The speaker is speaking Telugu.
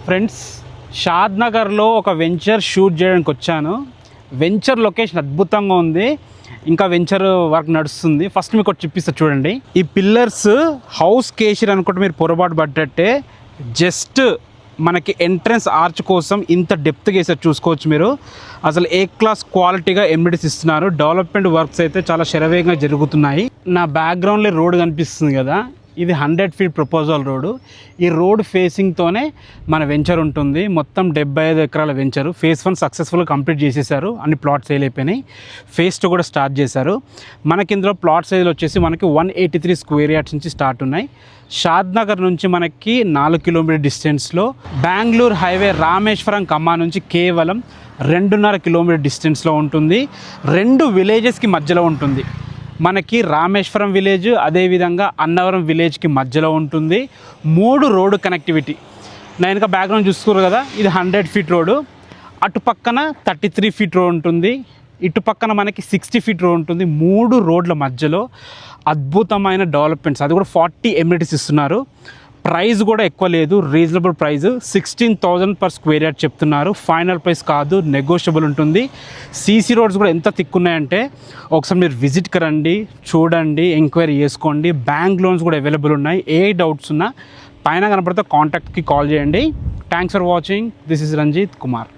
ఫ్రెండ్స్, షాద్నగర్లో ఒక వెంచర్ షూట్ చేయడానికి వచ్చాను. వెంచర్ లొకేషన్ అద్భుతంగా ఉంది. ఇంకా వెంచర్ వర్క్ నడుస్తుంది. ఫస్ట్ మీకు ఒకటి చూపిస్తా చూడండి. ఈ పిల్లర్స్ హౌస్ కేషిర్ అనుకుంటే మీరు పొరపాటు పడ్డట్టే. జస్ట్ మనకి ఎంట్రన్స్ ఆర్చ్ కోసం ఇంత డెప్త్గా వేసారు, చూసుకోవచ్చు మీరు. అసలు ఏ క్లాస్ క్వాలిటీగా ఎమ్యూనిటీస్ ఇస్తున్నారు. డెవలప్మెంట్ వర్క్స్ అయితే చాలా శరవేగంగా జరుగుతున్నాయి. నా బ్యాక్గ్రౌండ్లో రోడ్ కనిపిస్తుంది కదా, ఇది 100 ఫీట్ ప్రపోజల్ రోడ్డు. ఈ రోడ్ ఫేసింగ్తోనే మన వెంచర్ ఉంటుంది. మొత్తం 75 ఎకరాల వెంచరు. ఫేజ్ 1 సక్సెస్ఫుల్గా కంప్లీట్ చేసేసారు. అన్ని ప్లాట్ సేల్ అయిపోయినాయి. ఫేజ్ 2 కూడా స్టార్ట్ చేశారు. మనకి ఇందులో ప్లాట్ సైజులు వచ్చేసి మనకి 183 స్క్వేర్ యార్డ్స్ నుంచి స్టార్ట్ ఉన్నాయి. షాద్నగర్ నుంచి మనకి 4 కిలోమీటర్ డిస్టెన్స్లో, బెంగళూరు హైవే రామేశ్వరం ఖమ్మం నుంచి కేవలం 2.5 కిలోమీటర్ డిస్టెన్స్లో ఉంటుంది. 2 విలేజెస్కి మధ్యలో ఉంటుంది. మనకి రామేశ్వరం విలేజ్, అదేవిధంగా అన్నవరం విలేజ్కి మధ్యలో ఉంటుంది. 3 రోడ్డు కనెక్టివిటీ. నేను ఇంకా బ్యాక్గ్రౌండ్ చూసుకోరు కదా, ఇది 100 ఫీట్ రోడ్డు. అటు పక్కన 33 ఫీట్ రోడ్ ఉంటుంది. ఇటు పక్కన మనకి 60 ఫీట్ రోడ్ ఉంటుంది. 3 రోడ్ల మధ్యలో అద్భుతమైన డెవలప్మెంట్స్, అది కూడా 40 ఎమ్యూనిటీస్ ఇస్తున్నారు. ప్రైస్ కూడా ఎక్కువ లేదు, reasonable price. 16,000 per square yard చెప్తున్నారు. ఫైనల్ ప్రైస్ కాదు, నెగోషియబుల్ ఉంటుంది. సీసీ రోడ్స్ కూడా ఎంత థిక్ ఉన్నాయంటే ఒకసారి మీరు విజిట్కి రండి, చూడండి, ఎంక్వైరీ చేసుకోండి. బ్యాంక్ లోన్స్ కూడా అవైలబుల్ ఉన్నాయి. ఏ డౌట్స్ ఉన్నా పైన కనపడితే కాంటాక్ట్కి కాల్ చేయండి. Thanks for watching. This is Ranjith Kumar.